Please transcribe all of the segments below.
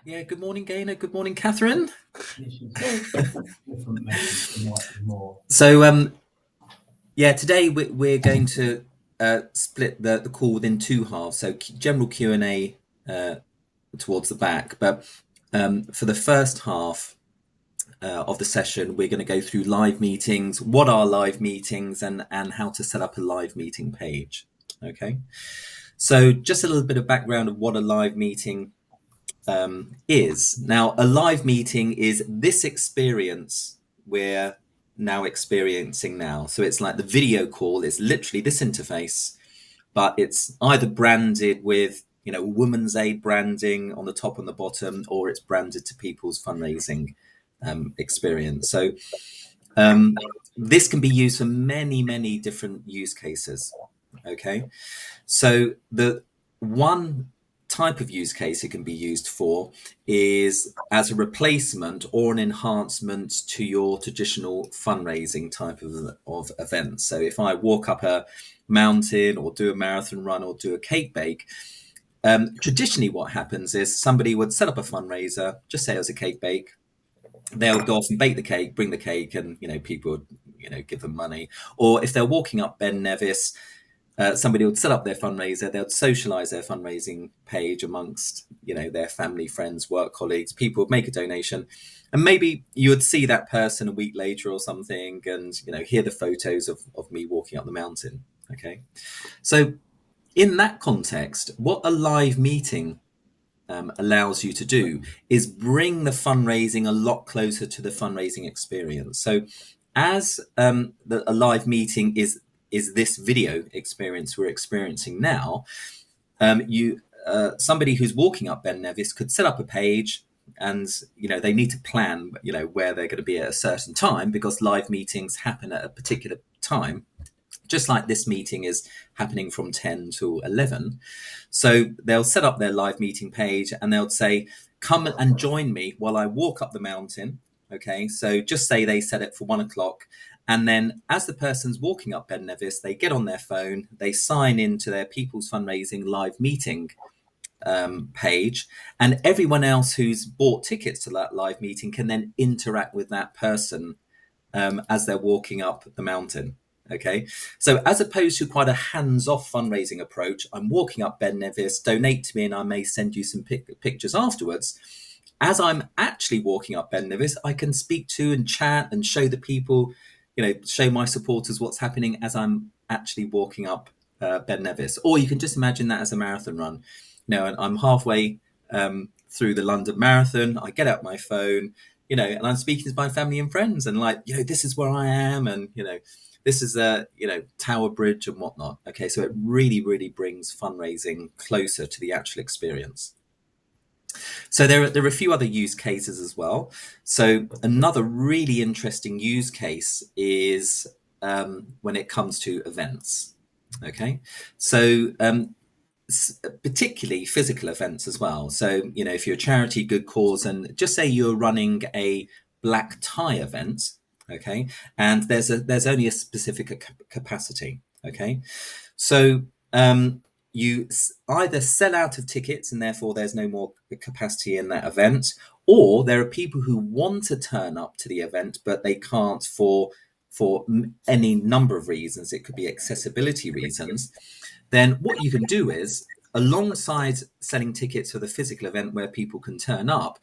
Yeah, good morning, Gaynor. Good morning, Catherine. This is different message. There might be more. So, yeah, today we're going to split the call within two halves. So, general Q&A uh, towards the back. But for the first half of the session, we're going to go through live meetings, what are live meetings, and how to set up a live meeting page. Okay. So, just a little bit of background of what a live meeting is. Now, a live meeting is this experience we're now experiencing now. So it's like the video call is literally this interface, but it's either branded with, Women's Aid branding on the top and the bottom, or it's branded to people's fundraising experience. So this can be used for many, many different use cases. Okay. So the one type of use case it can be used for is as a replacement or an enhancement to your traditional fundraising type of event. So if I walk up a mountain or do a marathon run or do a cake bake, traditionally what happens is somebody would set up a fundraiser, just say it was a cake bake. They'll go off and bake the cake, bring the cake, and people would give them money. Or if they're walking up Ben Nevis, somebody would set up their fundraiser. They would socialize their fundraising page amongst their family, friends, work colleagues. People would make a donation, and maybe you would see that person a week later or something, and hear the photos of me walking up the mountain. Okay, so in that context, what a live meeting allows you to do is bring the fundraising a lot closer to the fundraising experience. So as a live meeting is this video experience we're experiencing now, you somebody who's walking up Ben Nevis could set up a page, and they need to plan where they're going to be at a certain time, because live meetings happen at a particular time, just like this meeting is happening from 10 to 11. So they'll set up their live meeting page and they'll say, come and join me while I walk up the mountain. Okay, so just say they set it for 1 o'clock. And then as the person's walking up Ben Nevis, they get on their phone, they sign into their People's Fundraising live meeting page, and everyone else who's bought tickets to that live meeting can then interact with that person as they're walking up the mountain. Okay, so as opposed to quite a hands-off fundraising approach, I'm walking up Ben Nevis, donate to me, and I may send you some pictures afterwards. As I'm actually walking up Ben Nevis, I can speak to and chat and show the people, show my supporters what's happening as I'm actually walking up Ben Nevis. Or you can just imagine that as a marathon run. And I'm halfway through the London Marathon. I get out my phone, and I'm speaking to my family and friends, and like, this is where I am, and this is a Tower Bridge and whatnot. Okay, so it really, really brings fundraising closer to the actual experience. So there are a few other use cases as well. So another really interesting use case is when it comes to events. Okay, so particularly physical events as well. So if you're a charity, good cause, and just say you're running a black tie event, okay, and there's only a specific capacity. Okay, so you either sell out of tickets and therefore there's no more capacity in that event, or there are people who want to turn up to the event but they can't for any number of reasons. It could be accessibility reasons. Then what you can do is, alongside selling tickets for the physical event where people can turn up,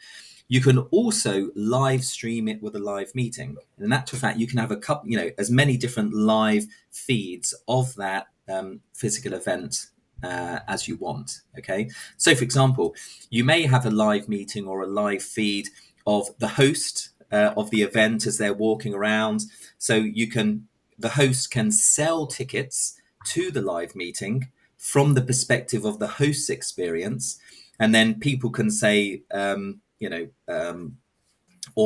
you can also live stream it with a live meeting. And in actual fact, you can have a couple, as many different live feeds of that physical event as you want. Okay. So, for example, you may have a live meeting or a live feed of the host of the event as they're walking around. So the host can sell tickets to the live meeting from the perspective of the host's experience. And then people can say, or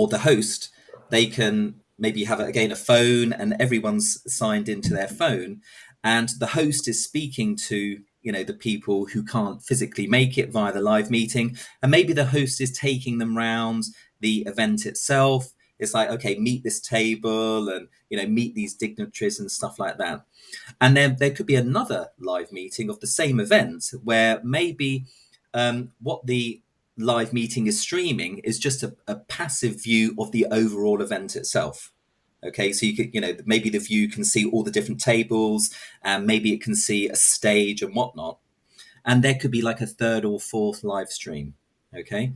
the host, they can maybe have again a phone, and everyone's signed into their phone, and the host is speaking to the people who can't physically make it via the live meeting, and maybe the host is taking them round the event itself. It's like, okay, meet this table, and meet these dignitaries and stuff like that. And then there could be another live meeting of the same event where maybe what the live meeting is streaming is just a passive view of the overall event itself. Okay, so you could, maybe the view can see all the different tables, and maybe it can see a stage and whatnot. And there could be like a third or fourth live stream. Okay.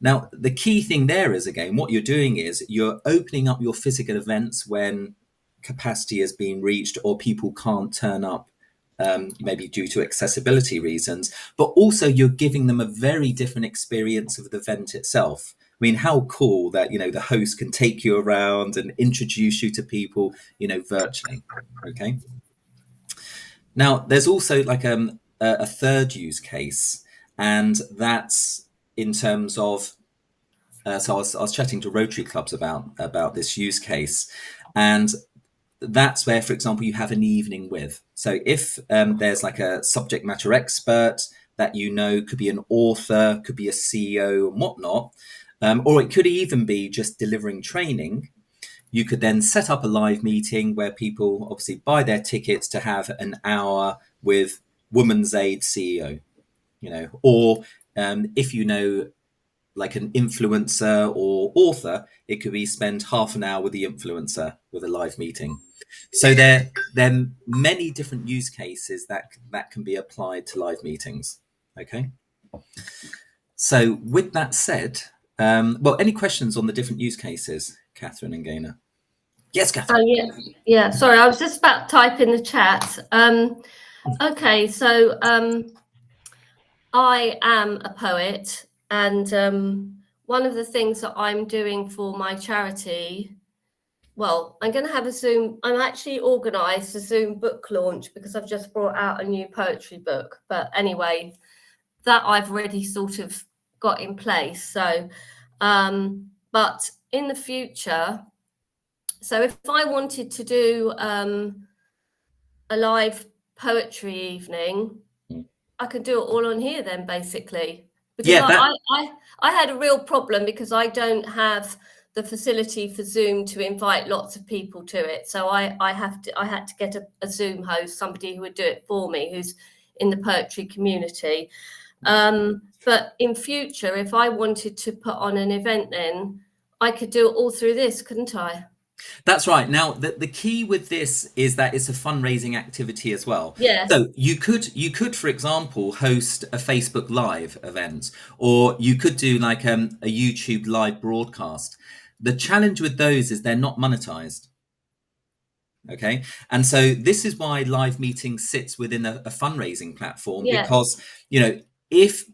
Now, the key thing there is, again, what you're doing is you're opening up your physical events when capacity is being reached or people can't turn up, maybe due to accessibility reasons, but also you're giving them a very different experience of the event itself. I mean, how cool that, the host can take you around and introduce you to people, virtually. Okay. Now, there's also like a third use case, and that's in terms of so I was chatting to Rotary clubs about this use case, and that's where, for example, you have an evening with. So if there's like a subject matter expert that could be an author, could be a CEO and whatnot, or it could even be just delivering training. You could then set up a live meeting where people obviously buy their tickets to have an hour with Women's Aid CEO, or if like an influencer or author, it could be spend half an hour with the influencer with a live meeting. So there are many different use cases that can be applied to live meetings. Okay. So with that said, well, any questions on the different use cases, Catherine and Gaynor? Yes, Oh, Catherine. yeah. Sorry, I was just about to type in the chat. Okay, so I am a poet, and one of the things that I'm doing for my charity, well, I'm going to have a Zoom. I'm actually organised a Zoom book launch because I've just brought out a new poetry book. But anyway, that I've already sort of got in place. So, but in the future, so if I wanted to do a live poetry evening, I could do it all on here then, basically, because Yeah, I had a real problem because I don't have the facility for Zoom to invite lots of people to it. So I had to get a Zoom host, somebody who would do it for me, who's in the poetry community. But in future, if I wanted to put on an event, then I could do it all through this, couldn't I? that's right. Now, the key with this is that it's a fundraising activity as well. Yeah, So you could, for example, host a Facebook Live event, or you could do like a YouTube live broadcast. The challenge with those is they're not monetized. Okay. And so this is why live meeting sits within a fundraising platform, yeah, because, if,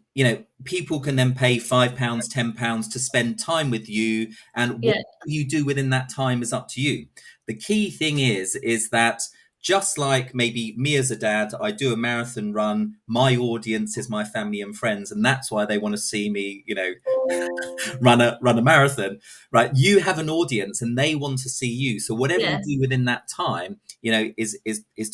people can then pay £5, £10 to spend time with you, and what yeah, you do within that time is up to you. The key thing is that just like maybe me as a dad, I do a marathon run, my audience is my family and friends, and that's why they want to see me, run a marathon, right? You have an audience and they want to see you, so whatever you yeah. do within that time, is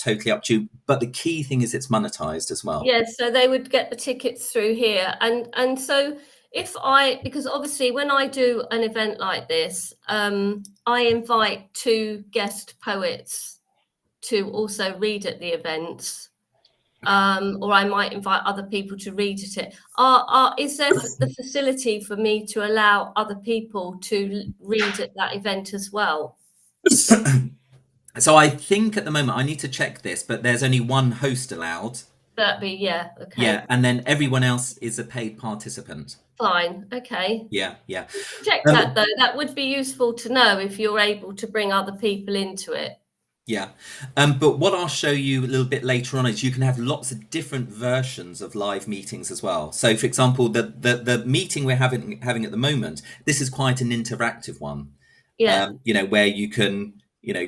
totally up to you. But the key thing is it's monetized as well. Yeah, so they would get the tickets through here. And so because obviously when I do an event like this, I invite two guest poets to also read at the events. Or I might invite other people to read at it. Is there the facility for me to allow other people to read at that event as well? So I think at the moment I need to check this, but there's only one host allowed. That'd be, yeah, okay, Yeah, and then everyone else is a paid participant. fine, okay. Yeah, yeah. Check that though. That would be useful to know if you're able to bring other people into it. Yeah. But what I'll show you a little bit later on is you can have lots of different versions of live meetings as well. So, for example, the meeting we're having at the moment, this is quite an interactive one. Yeah. Where you can,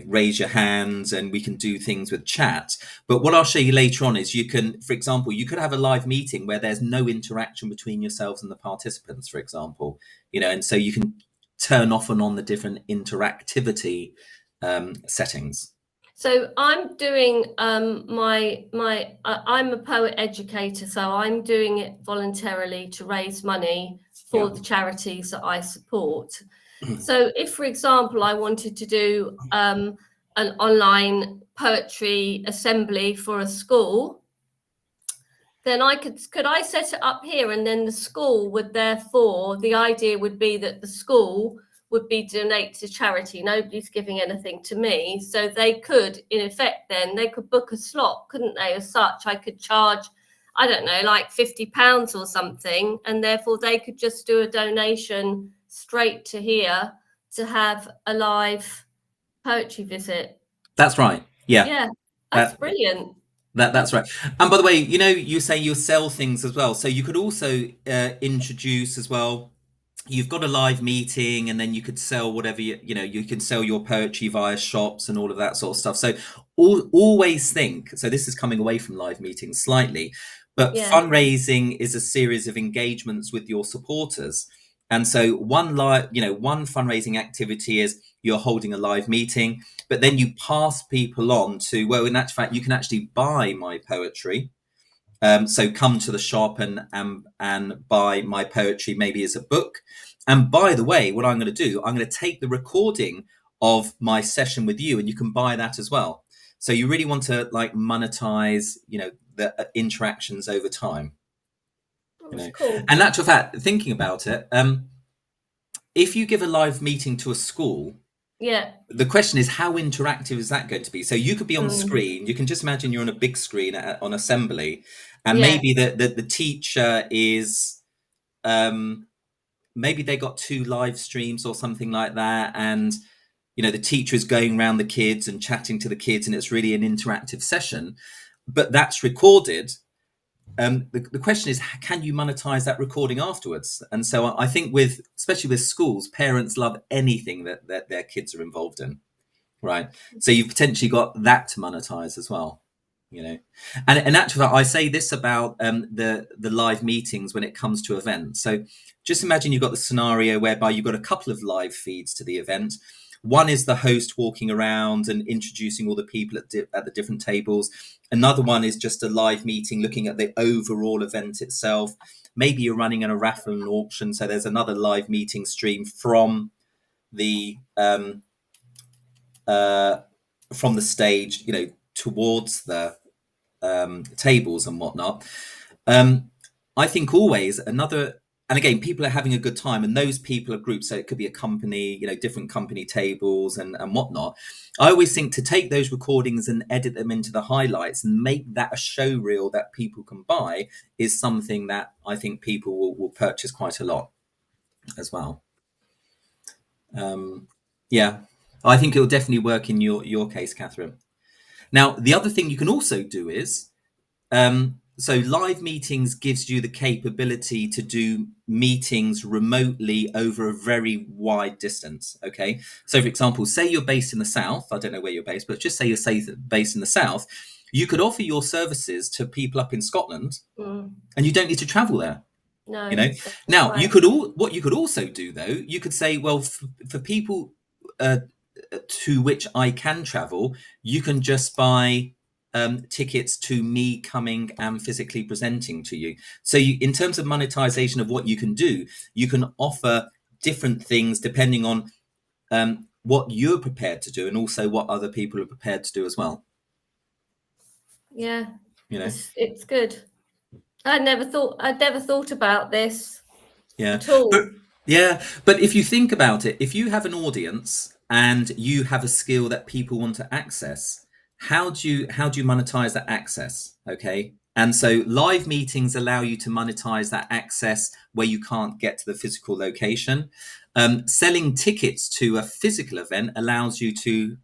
raise your hands and we can do things with chat. But what I'll show you later on is you can, for example, you could have a live meeting where there's no interaction between yourselves and the participants, for example, and so you can turn off and on the different interactivity settings. So I'm doing I'm a poet educator, so I'm doing it voluntarily to raise money Yeah. for the charities that I support. So if, for example, I wanted to do an online poetry assembly for a school, then could I set it up here, and then the school would therefore, the idea would be that the school would be donate to charity. Nobody's giving anything to me. So they could, in effect, then they could book a slot, couldn't they? As such, I could charge, I don't know, like £50 or something. And therefore they could just do a donation straight to here to have a live poetry visit. That's right. Yeah. Yeah, that's That, brilliant. that's right. And by the way, you know, you say you sell things as well. So you could also introduce as well. You've got a live meeting, and then you could sell whatever you know. You can sell your poetry via shops and all of that sort of stuff. So always think. So this is coming away from live meetings slightly, but Yeah. fundraising is a series of engagements with your supporters. And so one fundraising activity is you're holding a live meeting, but then you pass people on to, well, in actual fact, you can actually buy my poetry. So come to the shop and buy my poetry, maybe as a book. And by the way, what I'm going to do, I'm going to take the recording of my session with you, and you can buy that as well. So you really want to like monetize, you know, the interactions over time. You know, Cool. and actual fact, thinking about it, if you give a live meeting to a school, Yeah. the question is, how interactive is that going to be? So you could be on screen. You can just imagine you're on a big screen on assembly, and maybe the teacher is, maybe they got 2 live streams or something like that, and you know the teacher is going around the kids and chatting to the kids, and it's really an interactive session, but that's recorded. The question is, can you monetize that recording afterwards? And so I think especially with schools, parents love anything that their kids are involved in. Right. So you've potentially got that to monetize as well, you know. And in actual fact, I say this about the live meetings when it comes to events. So just imagine you've got the scenario whereby you've got a couple of live feeds to the event. One is the host walking around and introducing all the people at the different tables. Another one is just a live meeting looking at the overall event itself. Maybe you're running a raffle and auction, so there's another live meeting stream from the stage, you know, towards the tables and whatnot. I think always and again, people are having a good time, and those people are groups. So it could be a company, you know, different company tables and whatnot. I always think to take those recordings and edit them into the highlights and make that a show reel that people can buy is something that I think people will purchase quite a lot as well. Yeah, I think it'll definitely work in your case, Catherine. Now, the other thing you can also do is, so live meetings gives you the capability to do meetings remotely over a very wide distance. Okay. So for example, say you're based in the South. I don't know where you're based, but just say you're based in the South. You could offer your services to people up in Scotland, and you don't need to travel there. No. You know. Now, what you could also do though, you could say, well, for people to which I can travel, you can just buy tickets to me coming and physically presenting to you. So in terms of monetization of what you can do, you can offer different things depending on what you're prepared to do, and also what other people are prepared to do as well. Yeah, you know, it's good. I'd never thought about this yeah, at all. but if you think about it, if you have an audience and you have a skill that people want to access, how do you monetize that access? Okay. And so live meetings allow you to monetize that access where you can't get to the physical location. Selling tickets to a physical event allows you to,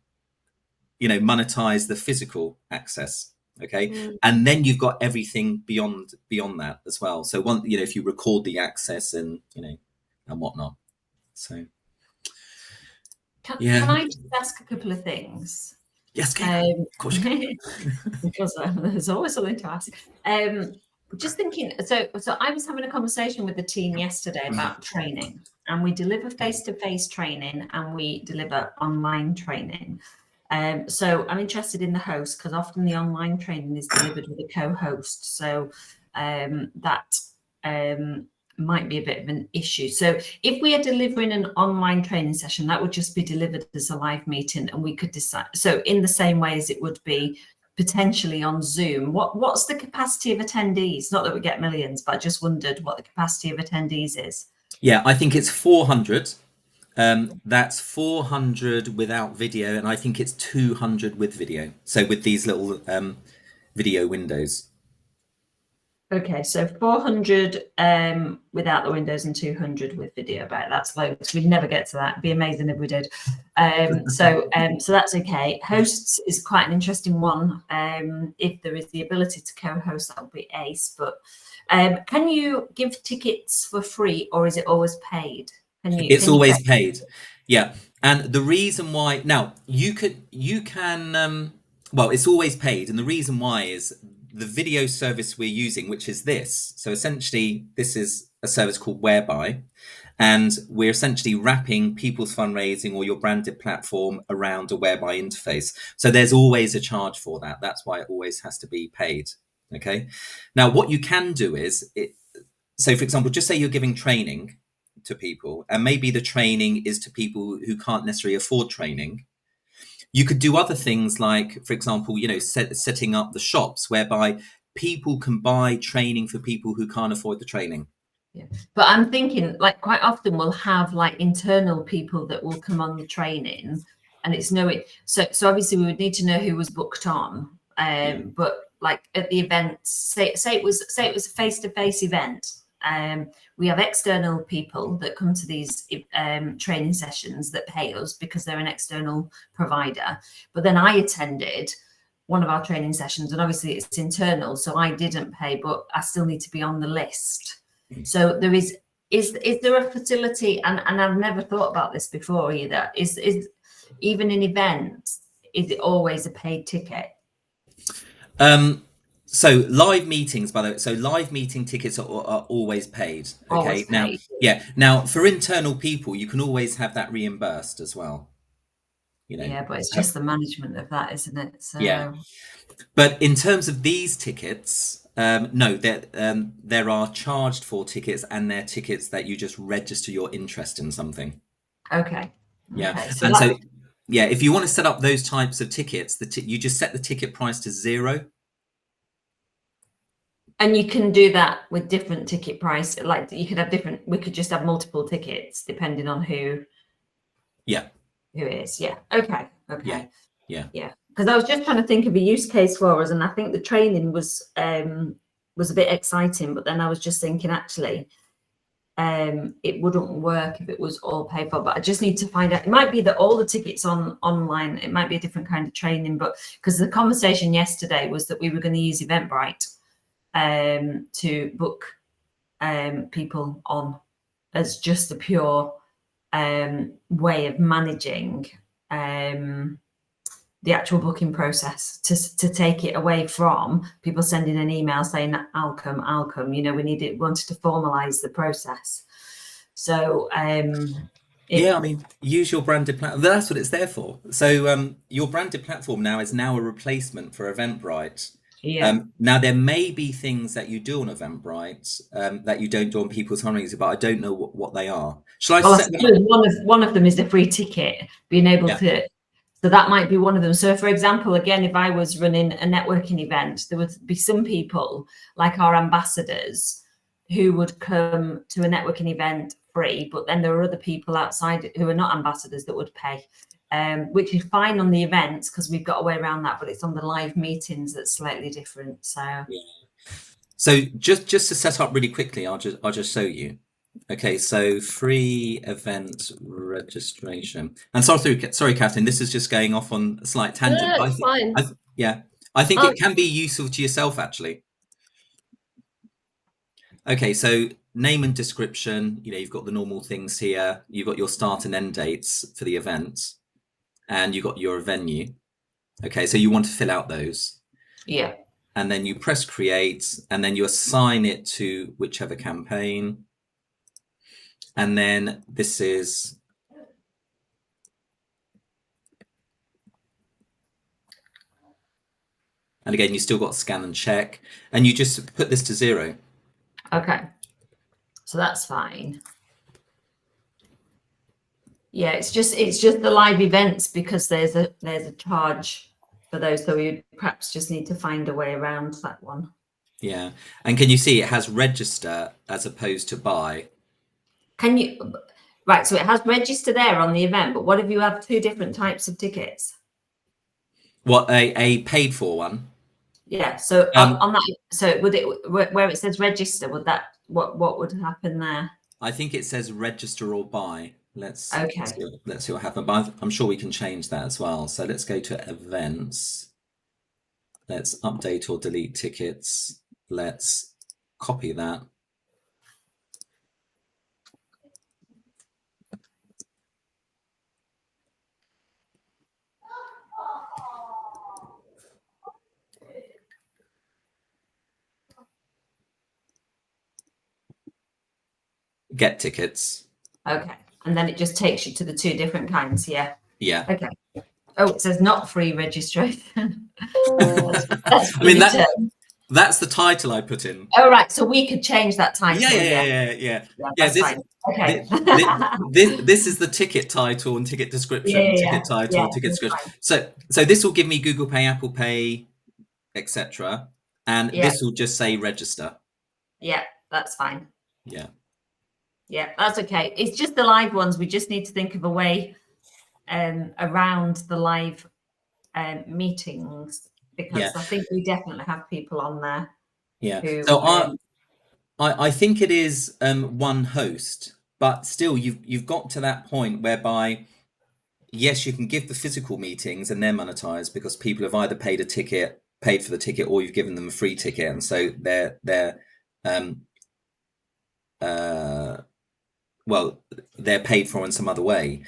monetize the physical access. Okay. And then you've got everything beyond that as well. So if you record the access and whatnot. So Can I just ask a couple of things? Yes, of course you can. Because there's always something to ask. Just thinking, so I was having a conversation with the team yesterday about training, and we deliver face-to-face training and we deliver online training. So I'm interested in the host, because often the online training is delivered with a co-host. So that might be a bit of an issue. So if we are delivering an online training session, that would just be delivered as a live meeting, and we could decide. So in the same way as it would be potentially on Zoom. What's the capacity of attendees? Not that we get millions, but I just wondered what the capacity of attendees is. Yeah, I think it's 400. That's 400 without video, and I think it's 200 with video. So with these little video windows. Okay, so 400 without the windows and 200 with video. But that's loads. We'd never get to that. It'd be amazing if we did. So that's okay. Hosts is quite an interesting one. If there is the ability to co-host, that would be ace. But can you give tickets for free, or is it always paid? It's always paid. Yeah, and the reason why now you can well, it's always paid, and the reason why is the video service we're using, which is this. So essentially, this is a service called Whereby, and we're essentially wrapping people's fundraising or your branded platform around a Whereby interface. So there's always a charge for that. That's why it always has to be paid. Okay. Now, what you can do is, so for example, just say you're giving training to people, and maybe the training is to people who can't necessarily afford training. You could do other things like, for example, setting up the shops whereby people can buy training for people who can't afford the training. Yeah. But I'm thinking, like, quite often we'll have like internal people that will come on the training, and it's so obviously we would need to know who was booked on. But like at the events, say it was a face-to-face event. We have external people that come to these training sessions that pay us because they're an external provider. But then I attended one of our training sessions, and obviously it's internal, so I didn't pay, but I still need to be on the list. So there is there a facility, and I've never thought about this before either, is even in events, is it always a paid ticket? So live meetings, by the way, so live meeting tickets are always paid. Okay. Always paid. Now, yeah. Now, for internal people, you can always have that reimbursed as well. Yeah, but it's just the management of that, isn't it? So yeah. But in terms of these tickets, no, there are charged for tickets, and they're tickets that you just register your interest in something. Okay. Yeah. Okay. So yeah, if you want to set up those types of tickets, you just set the ticket price to 0. And you can do that with different ticket price. Like you could have we could just have multiple tickets depending on who. Yeah. Who is. Yeah. Okay. Okay. Yeah. Yeah. Because I was just trying to think of a use case for us, and I think the training was a bit exciting, but then I was just thinking actually it wouldn't work if it was all paid for. But I just need to find out. It might be that all the tickets online, it might be a different kind of training, but because the conversation yesterday was that we were going to use Eventbrite to book people on as just a pure way of managing the actual booking process, to take it away from people sending an email saying I'll come. We wanted to formalize the process. So yeah, I mean, use your branded platform. That's what it's there for. So your branded platform now is a replacement for Eventbrite. Yeah. Now there may be things that you do on Eventbrite that you don't do on people's fundraising, but I don't know what they are. Shall I set them up? One of them is the free ticket, being able to. So that might be one of them. So for example, again, if I was running a networking event, there would be some people like our ambassadors who would come to a networking event free, but then there are other people outside who are not ambassadors that would pay, which is fine on the events because we've got a way around that, but it's on the live meetings that's slightly different. So just to set up really quickly, I'll just show you. Okay, so free event registration. And sorry, Catherine, this is just going off on a slight tangent. No, it's fine. I think it can be useful to yourself, actually. Okay, so name and description, you've got the normal things here. You've got your start and end dates for the event, and you've got your venue. Okay, so you want to fill out those. Yeah. And then you press create, and then you assign it to whichever campaign. And then this is, and again, you still got scan and check, and you just put this to 0. Okay. So that's fine. Yeah, it's just the live events because there's a charge for those. So we perhaps just need to find a way around that one. Yeah. And can you see it has register as opposed to buy? Can you? Right. So it has register there on the event, but what if you have two different types of tickets? What, a paid for one? Yeah. So Um, on that, so would it where it says register? Would that what would happen there? I think it says register or buy. Okay. Let's see what happens. But I'm sure we can change that as well. So let's go to events. Let's update or delete tickets. Let's copy that. Get tickets. Okay. And then it just takes you to the two different kinds. Yeah. Yeah. Okay. Oh, it says not free registration. That's I mean, pretty that's the title I put in. Oh, right. So we could change that title. Yeah. That's This, fine. Okay. this is the ticket title and ticket description, ticket title, ticket description. Fine. So this will give me Google Pay, Apple Pay, etc. And this will just say register. Yeah, that's fine. Yeah. Yeah, that's okay. It's just the live ones. We just need to think of a way around the live meetings, because I think we definitely have people on there. Yeah. Who, So I think it is one host, but still you've got to that point whereby yes, you can give the physical meetings and they're monetized because people have either paid for the ticket, or you've given them a free ticket, and so they're well, they're paid for in some other way.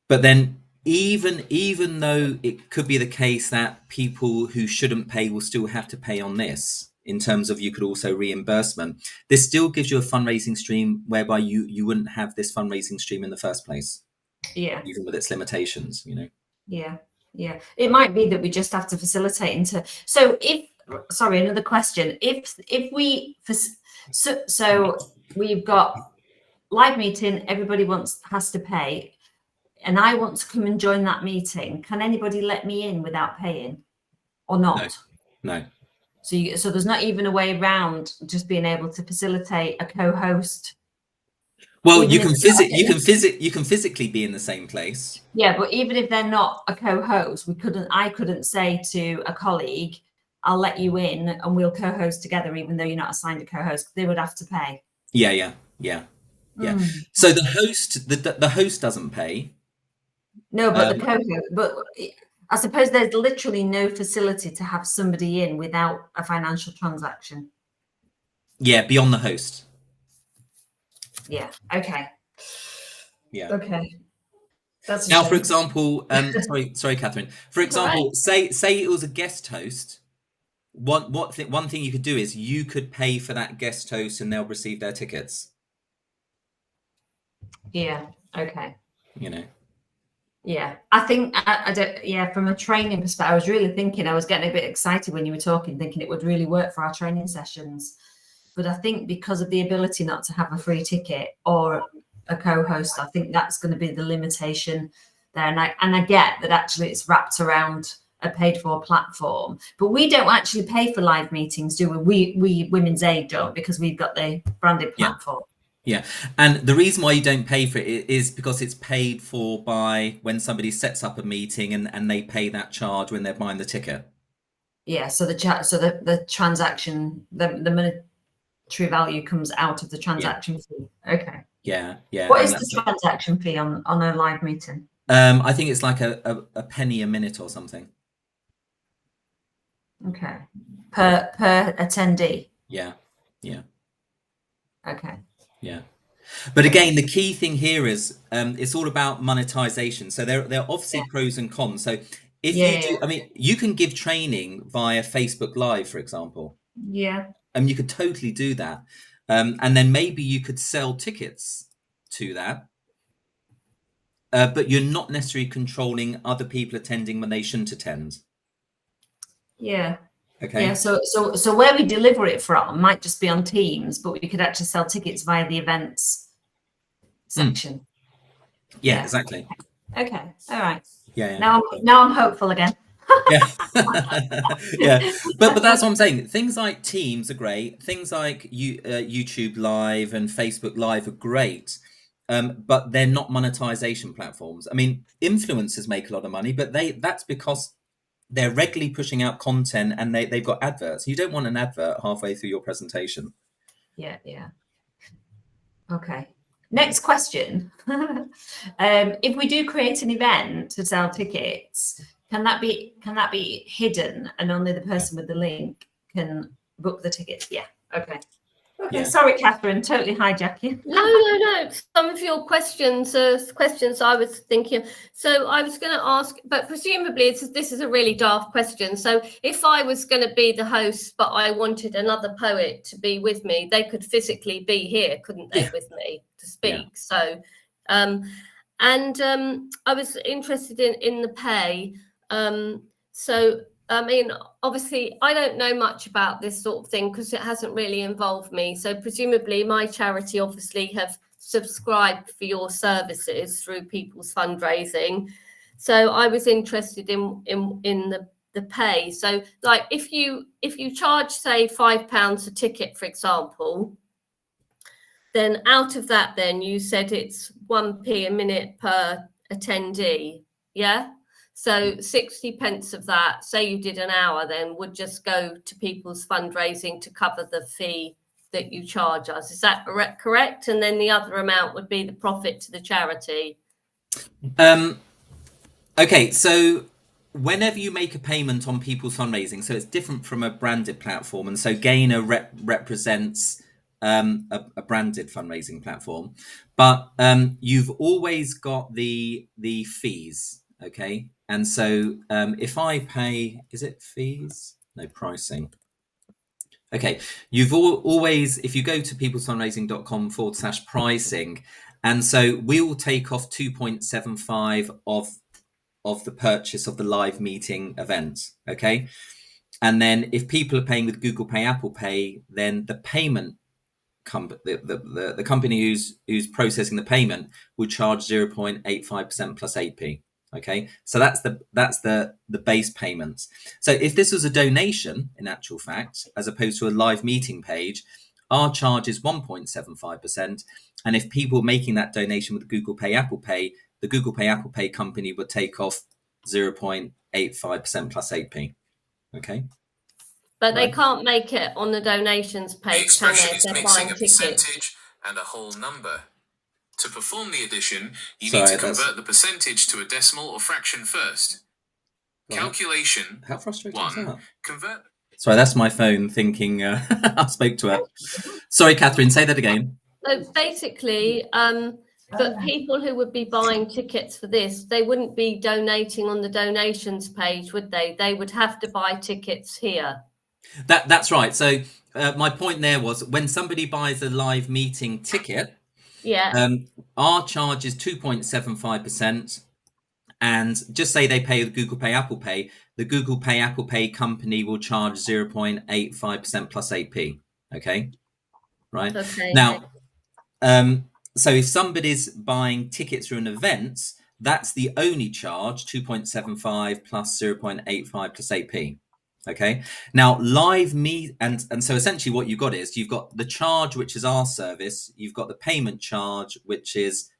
But then even though it could be the case that people who shouldn't pay will still have to pay on this, in terms of you could also reimbursement, this still gives you a fundraising stream whereby you wouldn't have this fundraising stream in the first place. Yeah. Even with its limitations, you know. Yeah. It might be that we just have to facilitate into. So another question. If we so we've got live meeting, everybody has to pay, and I want to come and join that meeting. Can anybody let me in without paying, or not? No. So there's not even a way around just being able to facilitate a co-host. Well, you can physically be in the same place. Yeah, but even if they're not a co-host, I couldn't say to a colleague, I'll let you in and we'll co-host together, even though you're not assigned a co-host. They would have to pay. Yeah. So the host doesn't pay. No, but the co-host, but I suppose there's literally no facility to have somebody in without a financial transaction. Yeah, beyond the host. Yeah. Okay. Yeah. Okay. That's now, for example, sorry, Catherine. For example, right. say it was a guest host. One thing you could do is you could pay for that guest host, and they'll receive their tickets. Yeah. Okay. You know. Yeah, I think I don't. Yeah, from a training perspective, I was really thinking. I was getting a bit excited when you were talking, thinking it would really work for our training sessions. But I think because of the ability not to have a free ticket or a co-host, I think that's going to be the limitation there. And I get that actually it's wrapped around a paid-for platform, but we don't actually pay for live meetings, do we? We Women's Aid don't, because we've got the branded platform. Yeah, and the reason why you don't pay for it is because it's paid for by when somebody sets up a meeting, and they pay that charge when they're buying the ticket. Yeah, so the transaction, the monetary value comes out of the transaction fee. Okay. Yeah. What is the transaction fee on a live meeting? I think it's like a penny a minute or something. Okay. Per attendee. Yeah. Okay. Yeah. But again, the key thing here is it's all about monetization. So there are obviously pros and cons. So if you do, I mean, you can give training via Facebook Live, for example. Yeah. You could totally do that. And then maybe you could sell tickets to that. But you're not necessarily controlling other people attending when they shouldn't attend. Yeah. Okay. Yeah. So where we deliver it from might just be on Teams, but we could actually sell tickets via the events section. Yeah, exactly. Okay. All right. Yeah. Now I'm hopeful again. Yeah. Yeah. But that's what I'm saying. Things like Teams are great. Things like YouTube Live and Facebook Live are great. But they're not monetization platforms. I mean, influencers make a lot of money, but that's because they're regularly pushing out content and they've got adverts. You don't want an advert halfway through your presentation. Yeah, yeah. Okay. Next question. If we do create an event to sell tickets, can that be hidden and only the person with the link can book the tickets? Yeah. Okay. Okay. Yeah. Sorry, Catherine, totally hijack you. No. Some of your questions are questions I was thinking. So I was going to ask, but presumably this is a really daft question. So if I was going to be the host, but I wanted another poet to be with me, they could physically be here, couldn't they, Yeah. with me to Yeah. speak? So, I was interested in the pay. So I mean, obviously, I don't know much about this sort of thing because it hasn't really involved me. So presumably my charity obviously have subscribed for your services through people's fundraising. So I was interested in the pay. So like if you charge, say, £5 a ticket, for example, then out of that, then you said it's 1p a minute per attendee. Yeah. So 60 pence of that, say you did an hour, then would just go to people's fundraising to cover the fee that you charge us. Is that correct? And then the other amount would be the profit to the charity. Okay, so whenever you make a payment on people's fundraising, so it's different from a branded platform, and so Gainer represents a branded fundraising platform, but you've always got the fees, okay? And so if I pay, is it fees? No, pricing. Okay, you've always, if you go to peoplesfundraising.com/pricing, and so we will take off 2.75 of the purchase of the live meeting event, okay? And then if people are paying with Google Pay, Apple Pay, then the payment the company who's processing the payment will charge 0.85% plus 8p. Okay, so that's the base payments. So if this was a donation, in actual fact, as opposed to a live meeting page, our charge is 1.75%. And if people making that donation with Google Pay, Apple Pay, the Google Pay, Apple Pay company would take off 0.85% plus 8p. Okay. But they Right. can't make it on the donations The page, can they, expression if is they're mixing buying a tickets? percentage and a whole number. To perform the addition, you Sorry, need to convert the percentage to a decimal or fraction first. Right. Calculation How frustrating is 1. that? Convert. Sorry, that's my phone thinking I spoke to her. Sorry, Catherine, say that again. So basically, but people who would be buying tickets for this, they wouldn't be donating on the donations page, would they? They would have to buy tickets here. That's right. So my point there was when somebody buys a live meeting ticket, Yeah. our charge is 2.75%. And just say they pay with Google Pay, Apple Pay, the Google Pay, Apple Pay company will charge 0.85% plus 8p. Okay. Right. Okay. Now, so if somebody's buying tickets for an event, that's the only charge, 2.75 plus 0.85 plus 8p. Okay. Now live and so essentially what you've got is you've got the charge, which is our service, you've got the payment charge, which is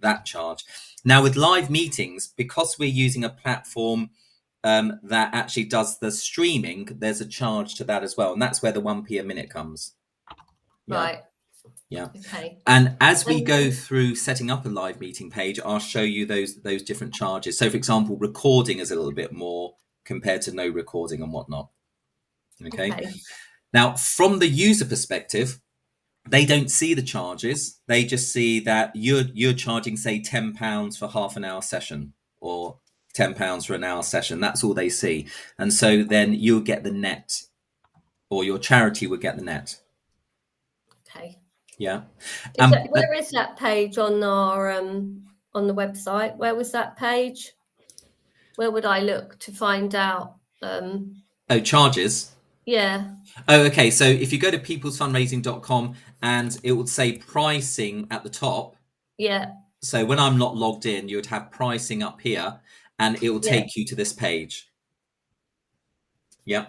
that charge. Now with live meetings, because we're using a platform that actually does the streaming, there's a charge to that as well. And that's where the 1p a minute comes. Yeah. Right. Yeah. Okay. And as we go through setting up a live meeting page, I'll show you those different charges. So for example, recording is a little bit more compared to no recording and whatnot. Okay. Now, from the user perspective, they don't see the charges. They just see that you're charging, say, £10 for half an hour session or £10 for an hour session. That's all they see. And so then you'll get the net, or your charity will get the net. Okay. Yeah. Where is that page on our on the website? Where was that page? Where would I look to find out? Oh, charges. Yeah. Oh, okay. So if you go to peoplesfundraising.com and it would say pricing at the top. Yeah. So when I'm not logged in, you would have pricing up here and it will take you to this page. Yeah.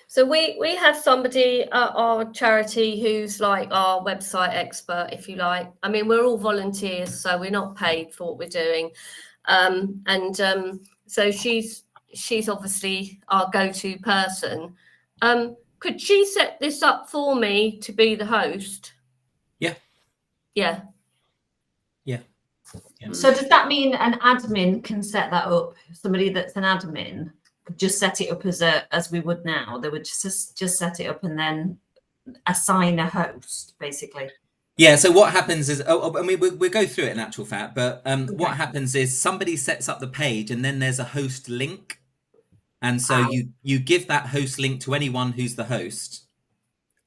So we have somebody at our charity who's like our website expert, if you like. I mean, we're all volunteers, so we're not paid for what we're doing. So she's obviously our go-to person. Could she set this up for me to be the host? Yeah. Yeah. Yeah. So does that mean an admin can set that up? Somebody that's an admin could just set it up as we would now. They would just set it up and then assign a host, basically. Yeah, so what happens is, I mean, we'll go through it in actual fact, but what Okay. happens is somebody sets up the page and then there's a host link. And so you give that host link to anyone who's the host,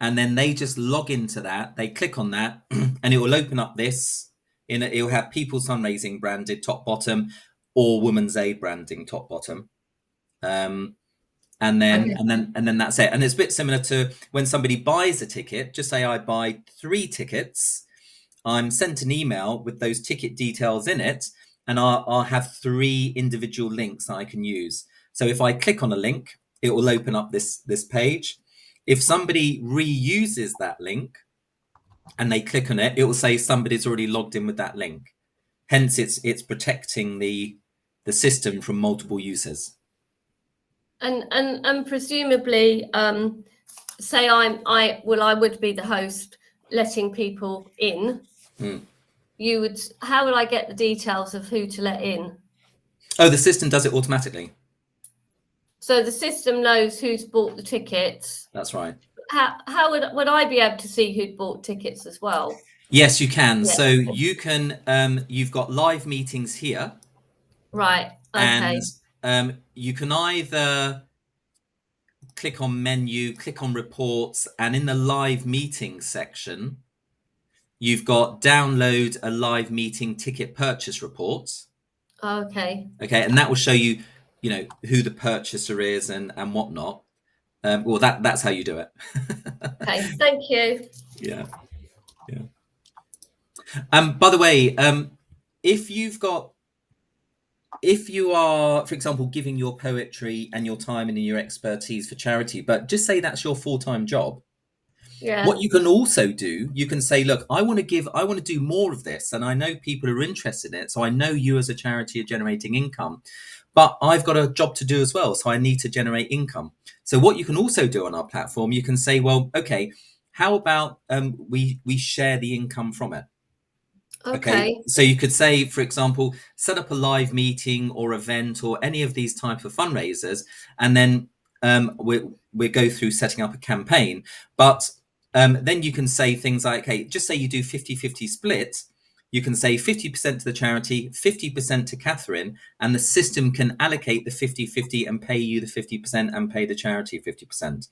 and then they just log into that, they click on that, and it will open up this, it will have People's Fundraising branded top bottom, or Women's Aid branding top bottom. And then that's it. And it's a bit similar to when somebody buys a ticket. Just say I buy 3 tickets, I'm sent an email with those ticket details in it, and I'll have 3 individual links that I can use. So if I click on a link, it will open up this page. If somebody reuses that link and they click on it, it will say somebody's already logged in with that link. Hence, it's protecting the system from multiple users. And presumably, say I would be the host, letting people in. How would I get the details of who to let in? Oh, the system does it automatically. So the system knows who's bought the tickets. That's right. How would I be able to see who'd bought tickets as well? Yes, you can. Yeah. So you can. You've got live meetings here. Right. Okay. And you can either click on menu, click on reports, and in the live meeting section, you've got download a live meeting ticket purchase report. Okay. Okay, and that will show you, who the purchaser is and whatnot. Well, that's how you do it. Okay. Thank you. Yeah. By the way, if you are, for example, giving your poetry and your time and your expertise for charity, but just say that's your full-time job. Yeah. What you can also do, you can say, look, I want to do more of this, and I know people are interested in it, so I know you as a charity are generating income, but I've got a job to do as well, so I need to generate income. So what you can also do on our platform, you can say, well, okay, how about we share the income from it? Okay, so you could say, for example, set up a live meeting or event or any of these type of fundraisers, and then we go through setting up a campaign. But then you can say things like, hey, just say you do 50-50 split. You can say 50% to the charity, 50% to Catherine, and the system can allocate the 50-50 and pay you the 50% and pay the charity 50%.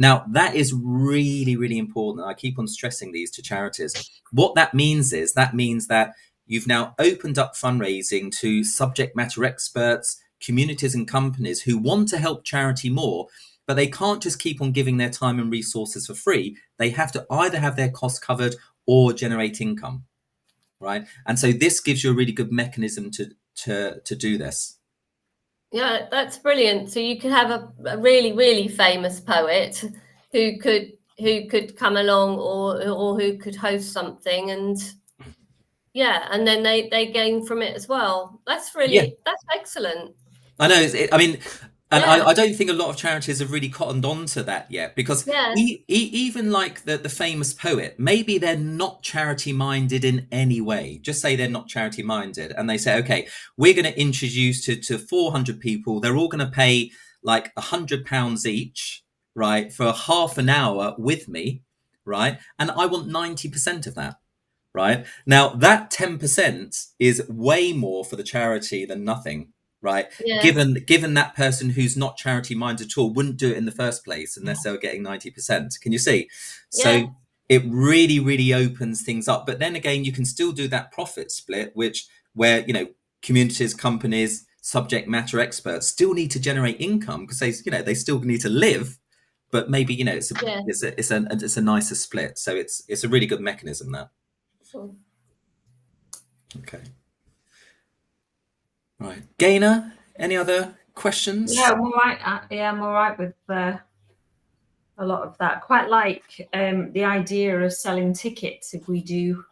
Now, that is really, really important. I keep on stressing these to charities. What that means that you've now opened up fundraising to subject matter experts, communities and companies who want to help charity more, but they can't just keep on giving their time and resources for free. They have to either have their costs covered or generate income, right? And so this gives you a really good mechanism to do this. Yeah, that's brilliant. So you could have a really, really famous poet who could come along or who could host something, and and then they gain from it as well. That's excellent. I know. I mean, and Yeah. I don't think a lot of charities have really cottoned on to that yet, because Yeah. even like the famous poet, maybe they're not charity minded in any way. Just say they're not charity minded, and they say, okay, we're going to introduce to 400 people. They're all going to pay like £100 each, right, for half an hour with me, right, and I want 90% of that. Right now, that 10% is way more for the charity than nothing. Right. Yeah. Given that person who's not charity minded at all wouldn't do it in the first place unless they were getting 90%. Can you see? So it really, really opens things up. But then again, you can still do that profit split, where communities, companies, subject matter experts still need to generate income because they still need to live. But maybe it's a nicer split. So it's a really good mechanism there. Okay. Right. Gaynor, any other questions? Yeah, I'm all right. I'm all right with a lot of that. Quite like the idea of selling tickets if we do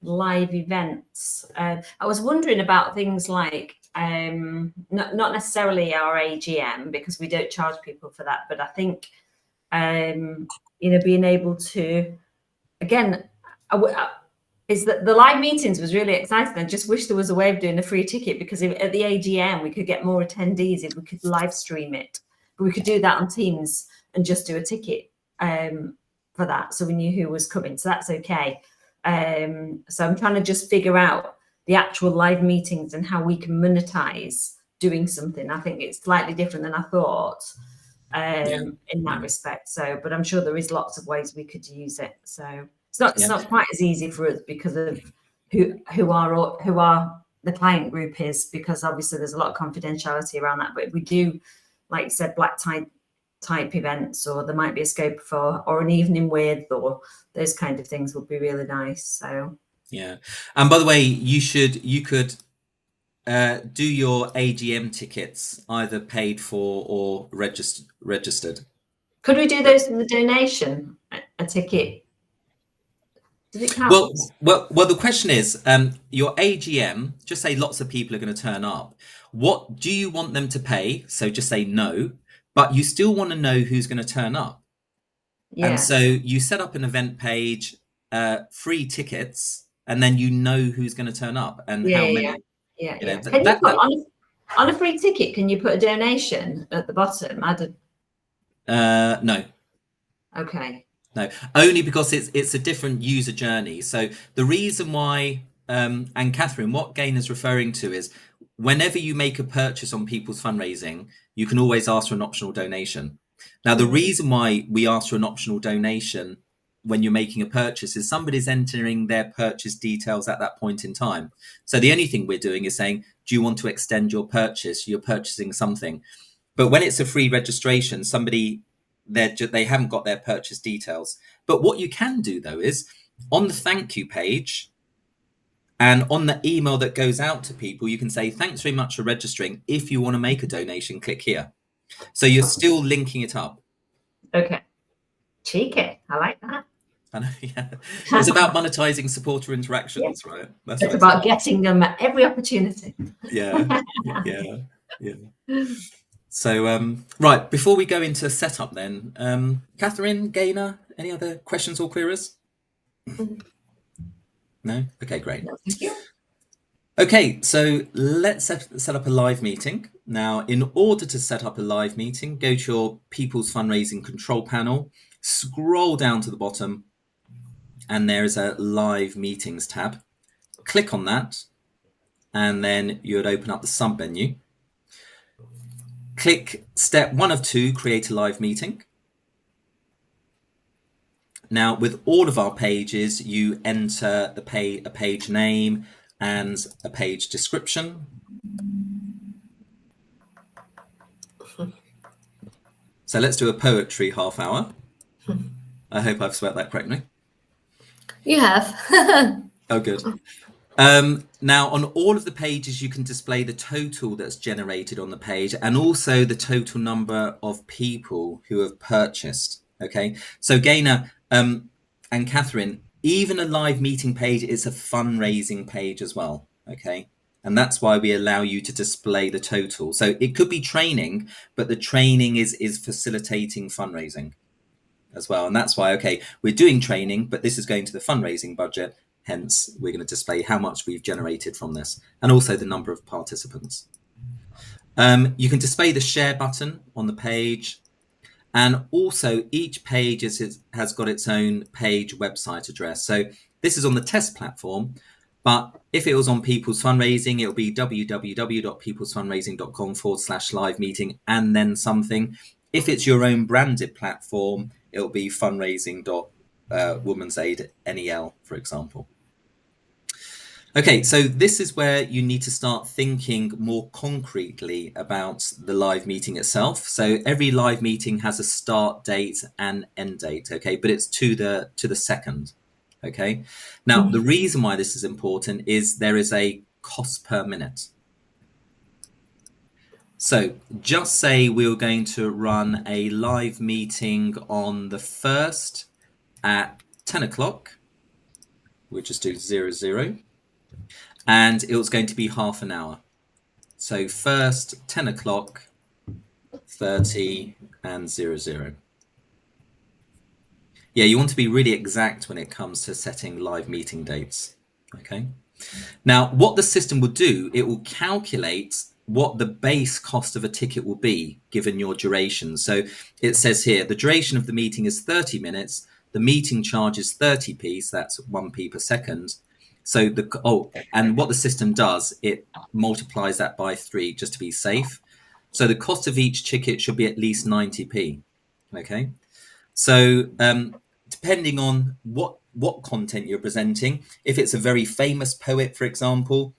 live events. I was wondering about things like not necessarily our AGM because we don't charge people for that, but I think being able to again. Is that the live meetings was really exciting. I just wish there was a way of doing a free ticket because at the AGM we could get more attendees if we could live stream it. But we could do that on Teams and just do a ticket for that, so we knew who was coming. So that's okay. So I'm trying to just figure out the actual live meetings and how we can monetize doing something. I think it's slightly different than I thought in that respect. So, but I'm sure there is lots of ways we could use it. So it's not quite as easy for us because of who our the client group is, because obviously there's a lot of confidentiality around that. But if we do, like you said, black tie type events, or there might be a scope for, or an evening with, or those kind of things would be really nice. So yeah. And by the way, you could do your AGM tickets either paid for or registered. could we do those in the donation? A ticket? Does it count? Well. The question is, your AGM. Just say lots of people are going to turn up. What do you want them to pay? So just say no, but you still want to know who's going to turn up. And Yeah. so you set up an event page, free tickets, and then you know who's going to turn up and how many. Yeah. You know Can you put on a free ticket? Can you put a donation at the bottom? No. Okay. No, only because it's a different user journey. So the reason why, and Catherine, what Gain is referring to is whenever you make a purchase on People's Fundraising, you can always ask for an optional donation. Now, the reason why we ask for an optional donation when you're making a purchase is somebody's entering their purchase details at that point in time. So the only thing we're doing is saying, do you want to extend your purchase? You're purchasing something. But when it's a free registration, they haven't got their purchase details. But what you can do though is on the thank you page and on the email that goes out to people, you can say, thanks very much for registering. If you want to make a donation, click here. So you're still linking it up. Okay. Cheeky. I like that. I know, yeah. It's about monetizing supporter interactions, right? That's It's what about getting them at every opportunity. Yeah. So, right, before we go into setup then, Catherine, Gaynor, any other questions or queries? No? Okay, great. No, thank you. Okay, so let's set up a live meeting. Now, in order to set up a live meeting, go to your People's Fundraising control panel, scroll down to the bottom, and there is a live meetings tab. Click on that, and then you would open up the sub menu. Click step 1 of 2, create a live meeting. Now, with all of our pages, you enter a page name and a page description. So let's do a poetry half hour. I hope I've spelled that correctly. You have. Oh, good. Now, on all of the pages, you can display the total that's generated on the page and also the total number of people who have purchased. Okay, so Gaynor and Catherine, even a live meeting page is a fundraising page as well. Okay, and that's why we allow you to display the total. So it could be training, but the training is facilitating fundraising as well. And that's why, okay, we're doing training, but this is going to the fundraising budget. Hence, we're going to display how much we've generated from this and also the number of participants. You can display the share button on the page. And also each page has got its own page website address. So this is on the test platform, but if it was on People's Fundraising, it'll be www.peoplesfundraising.com/live meeting and then something. If it's your own branded platform, it'll be fundraising.women's aid NEL, for example. Okay, so this is where you need to start thinking more concretely about the live meeting itself. So every live meeting has a start date and end date, okay, but it's to the second, okay. Now, the reason why this is important is there is a cost per minute. So just say we were going to run a live meeting on the 1st at 10 o'clock. We'll just do 00. And it was going to be half an hour. So first 10 o'clock, 30 and 00. Yeah, you want to be really exact when it comes to setting live meeting dates. Okay. Now, what the system will do, it will calculate what the base cost of a ticket will be given your duration. So it says here, the duration of the meeting is 30 minutes. The meeting charge is 30p, so that's 1p per second. So and what the system does, it multiplies that by 3 just to be safe. So the cost of each ticket should be at least 90p. Okay. So depending on what content you're presenting, if it's a very famous poet, for example,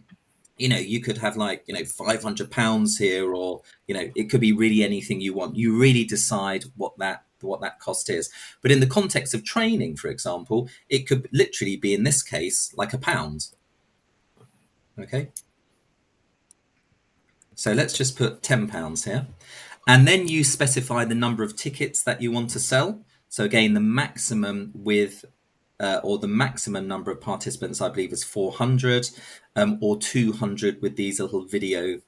you could have like, £500 here, or, it could be really anything you want. You really decide what that cost is. But in the context of training, for example, it could literally be, in this case, like £1. Okay. So let's just put £10 here. And then you specify the number of tickets that you want to sell. So again, the maximum or the maximum number of participants, I believe, is 400, or 200 with these little video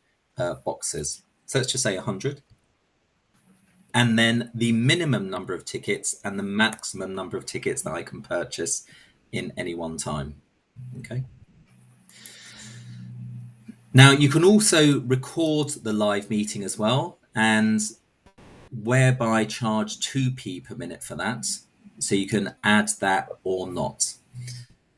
boxes. So let's just say 100. And then the minimum number of tickets and the maximum number of tickets that I can purchase in any one time. Okay. Now, you can also record the live meeting as well, and whereby charge 2p per minute for that. So you can add that or not.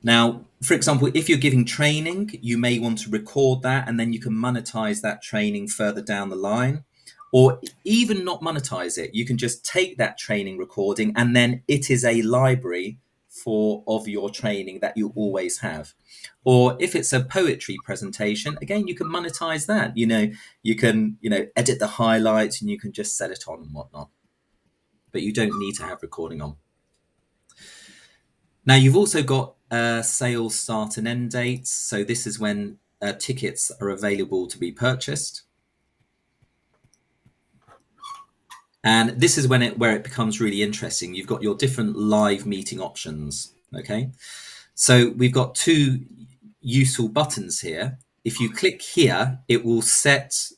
Now, for example, if you're giving training, you may want to record that, and then you can monetize that training further down the line, or even not monetize it. You can just take that training recording, and then it is a library of your training that you always have. Or if it's a poetry presentation, again, you can monetize that. You can edit the highlights, and you can just set it on and whatnot. But you don't need to have recording on. Now, you've also got sales start and end dates. So this is when tickets are available to be purchased. And this is where it becomes really interesting. You've got your different live meeting options. Okay. So we've got 2 useful buttons here. If you click here, it will set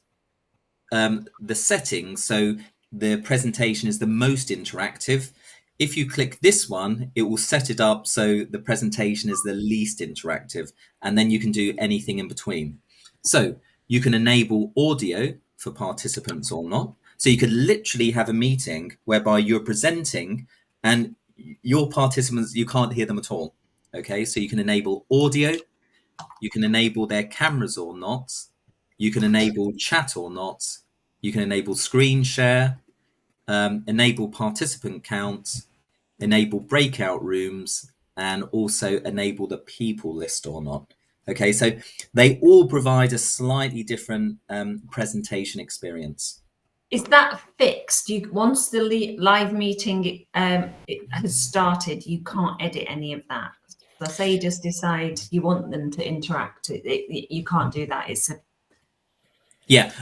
the settings. So the presentation is the most interactive. If you click this one, it will set it up so the presentation is the least interactive, and then you can do anything in between. So you can enable audio for participants or not. So you could literally have a meeting whereby you're presenting and your participants, you can't hear them at all. Okay, so you can enable audio, you can enable their cameras or not, you can enable chat or not, you can enable screen share, enable participant counts, enable breakout rooms, and also enable the people list or not. Okay, so they all provide a slightly different presentation experience. Is that fixed? Once the live meeting it has started, you can't edit any of that. So say you just decide you want them to interact, you can't do that. Yeah,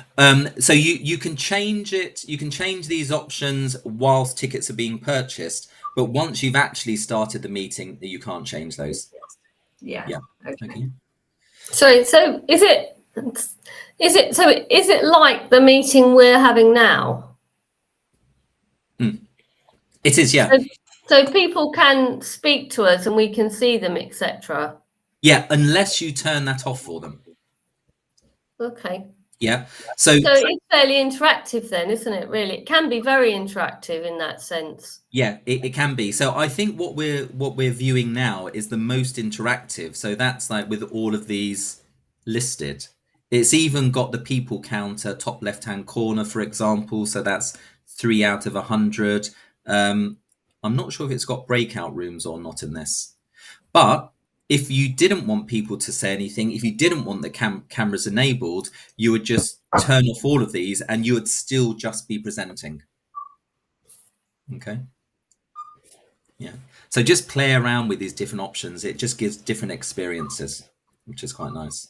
so you can change it. You can change these options whilst tickets are being purchased, but once you've actually started the meeting, you can't change those. Yeah. Yeah. Okay. Sorry, so is it like the meeting we're having now? It is, yeah. So people can speak to us and we can see them, etc. Yeah, unless you turn that off for them. Okay. Yeah. So it's fairly interactive then, isn't it? Really, it can be very interactive in that sense. yeah, it can be. So I think what we're viewing now is the most interactive. So that's like with all of these listed. It's even got the people counter top left hand corner, for example. So that's 3 out of 100. I'm not sure if it's got breakout rooms or not in this. But if you didn't want people to say anything, if you didn't want the cameras enabled, you would just turn off all of these and you would still just be presenting. Okay. Yeah. So just play around with these different options. It just gives different experiences, which is quite nice.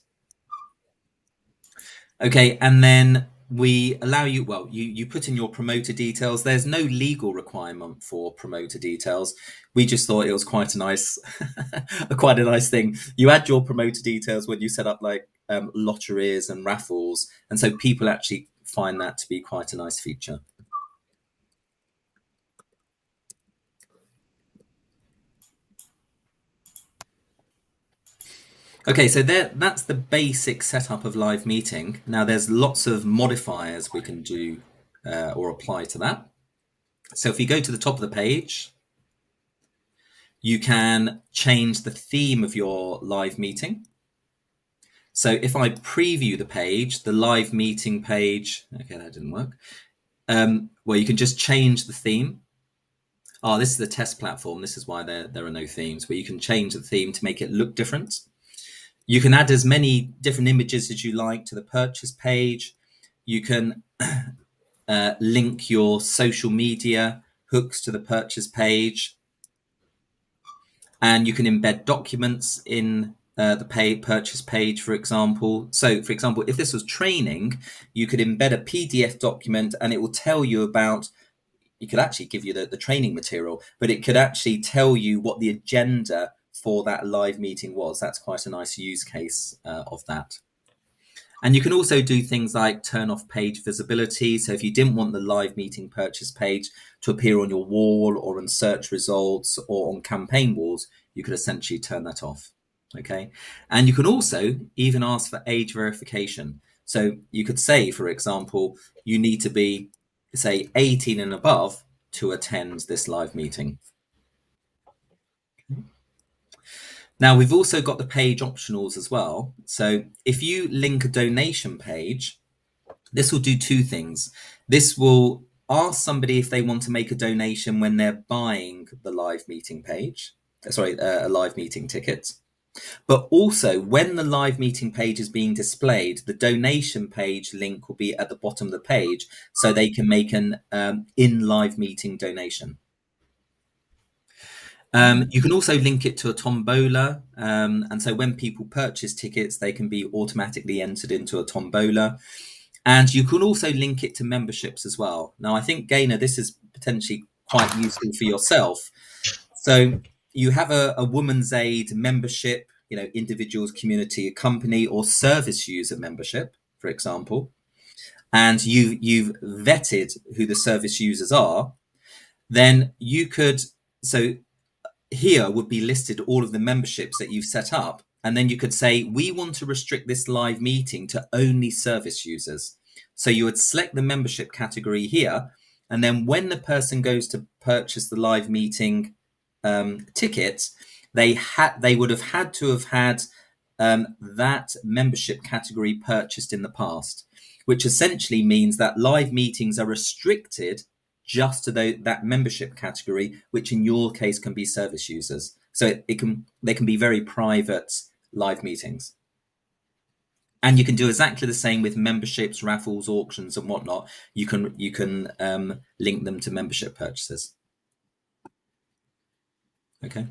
Okay. And then we allow you, well, you put in your promoter details. There's no legal requirement for promoter details. We just thought it was quite a nice quite a nice thing. You add your promoter details when you set up like lotteries and raffles, and so people actually find that to be quite a nice feature. Okay, so that's the basic setup of live meeting. Now there's lots of modifiers we can do or apply to that. So if you go to the top of the page, you can change the theme of your live meeting. So if I preview the page, the live meeting page, okay, that didn't work. Well, you can just change the theme. Oh, this is the test platform. This is why there are no themes, where you can change the theme to make it look different. You can add as many different images as you like to the purchase page. You can link your social media hooks to the purchase page. And you can embed documents in the purchase page, for example. So, for example, if this was training, you could embed a PDF document and it will tell you about, you could actually give you the training material, but it could actually tell you what the agenda for that live meeting was. That's quite a nice use case of that. And you can also do things like turn off page visibility. So if you didn't want the live meeting purchase page to appear on your wall or on search results or on campaign walls, you could essentially turn that off. Okay. And you can also even ask for age verification. So you could say, for example, you need to be, say, 18 and above to attend this live meeting. Now, we've also got the page optionals as well. So if you link a donation page, this will do two things. This will ask somebody if they want to make a donation when they're buying the live meeting page, a live meeting ticket. But also when the live meeting page is being displayed, the donation page link will be at the bottom of the page so they can make an in live meeting donation. You can also link it to a tombola. And so when people purchase tickets, they can be automatically entered into a tombola. And you can also link it to memberships as well. Now, I think, Gaynor, this is potentially quite useful for yourself. So you have a Women's Aid membership, individuals, community, a company, or service user membership, for example, and you've vetted who the service users are, then you could, so here would be listed all of the memberships that you've set up. And then you could say, we want to restrict this live meeting to only service users. So you would select the membership category here. And then when the person goes to purchase the live meeting ticket, they would have had to have had that membership category purchased in the past, which essentially means that live meetings are restricted just to that membership category, which in your case can be service users. So they can be very private live meetings. And you can do exactly the same with memberships, raffles, auctions, and whatnot. You can link them to membership purchases. Okay.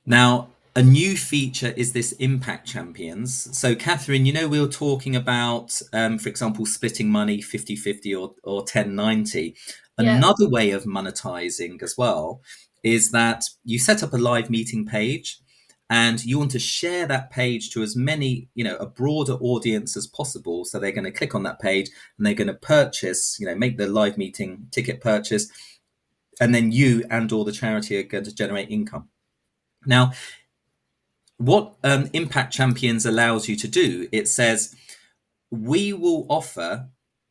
Now, a new feature is this impact champions. So, Catherine, we were talking about, for example, splitting money 50-50 or 10-90. Yeah. Another way of monetizing as well is that you set up a live meeting page and you want to share that page to as many, a broader audience as possible. So they're going to click on that page and they're going to purchase, make the live meeting ticket purchase. And then you and or the charity are going to generate income. Now, what Impact Champions allows you to do, it says, we will offer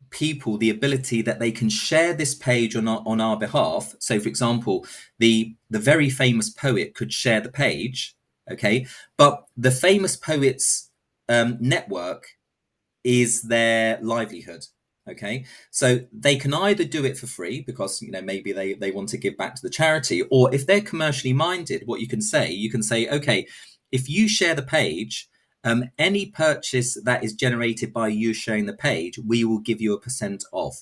people the ability that they can share this page on our behalf. So, for example, the very famous poet could share the page, okay? But the famous poet's network is their livelihood. Okay, so they can either do it for free because maybe they want to give back to the charity, or if they're commercially minded, what you can say, okay, if you share the page, any purchase that is generated by you sharing the page, we will give you a % off.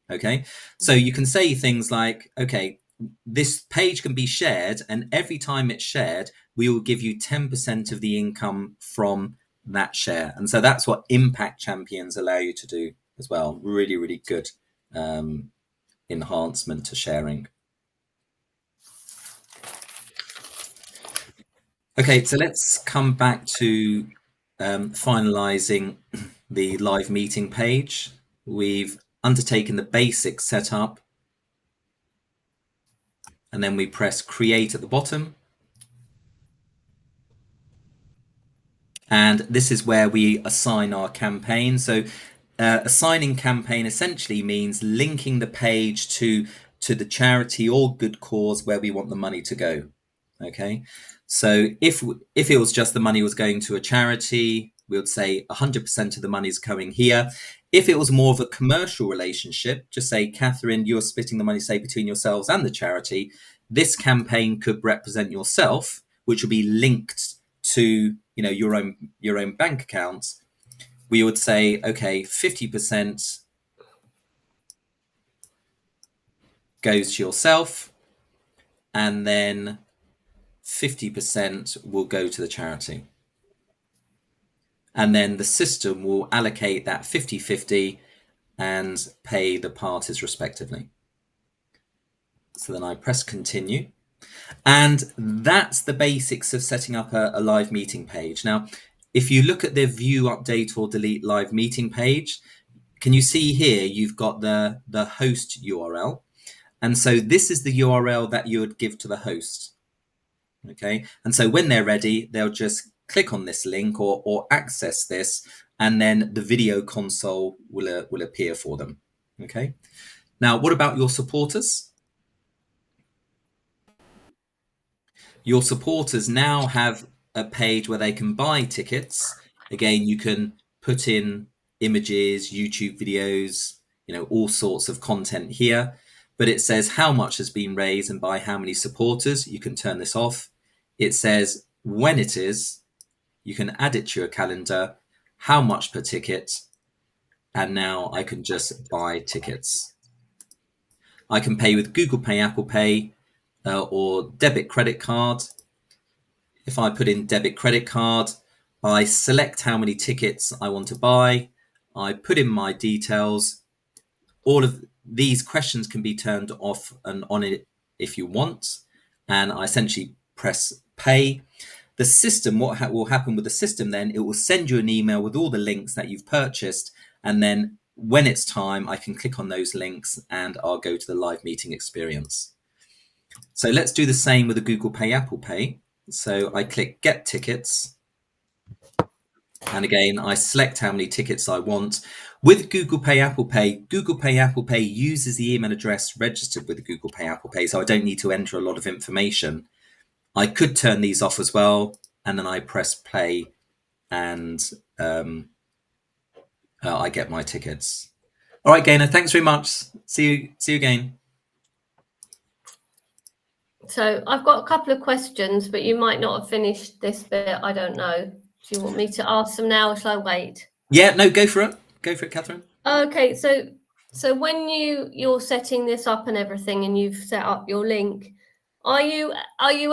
Okay, so you can say things like, okay, this page can be shared, and every time it's shared, we will give you 10% of the income from that share. And so that's what Impact Champions allow you to do as well. Really, really good enhancement to sharing. Okay, so let's come back to finalizing the live meeting page. We've undertaken the basic setup, and then we press create at the bottom. And this is where we assign our campaign. So assigning campaign essentially means linking the page to the charity or good cause where we want the money to go. Okay, so if it was just the money was going to a charity, we would say 100% of the money is going here. If it was more of a commercial relationship, just say, Catherine, you're splitting the money, say, between yourselves and the charity. This campaign could represent yourself, which will be linked to your own bank accounts. We would say, okay, 50% goes to yourself, and then 50% will go to the charity. And then the system will allocate that 50-50 and pay the parties respectively. So then I press continue. And that's the basics of setting up a live meeting page. Now, if you look at the view, update, or delete live meeting page, can you see here you've got the host URL? And so this is the URL that you would give to the host. Okay, and so when they're ready, they'll just click on this link or access this, and then the video console will appear for them. Okay, now what about your supporters? Your supporters now have a page where they can buy tickets. Again, you can put in images, YouTube videos, all sorts of content here, but it says how much has been raised and by how many supporters. You can turn this off. It says when it is, you can add it to your calendar, how much per ticket, and now I can just buy tickets. I can pay with Google Pay, Apple Pay, or debit credit card. If I put in debit credit card, I select how many tickets I want to buy. I put in my details. All of these questions can be turned off and on it if you want. And I essentially press pay. The system, what will happen with the system then, it will send you an email with all the links that you've purchased. And then when it's time, I can click on those links and I'll go to the live meeting experience. So let's do the same with the Google Pay, Apple Pay. So I click get tickets. And again, I select how many tickets I want. With Google Pay, Apple Pay uses the email address registered with Google Pay, Apple Pay. So I don't need to enter a lot of information. I could turn these off as well. And then I press play and I get my tickets. All right, Gaynor, thanks very much. See you again. So I've got a couple of questions, but you might not have finished this bit. I don't know. Do you want me to ask them now or shall I wait? Yeah, no, go for it. Go for it, Catherine. Okay, so when you're setting this up and everything and you've set up your link, are you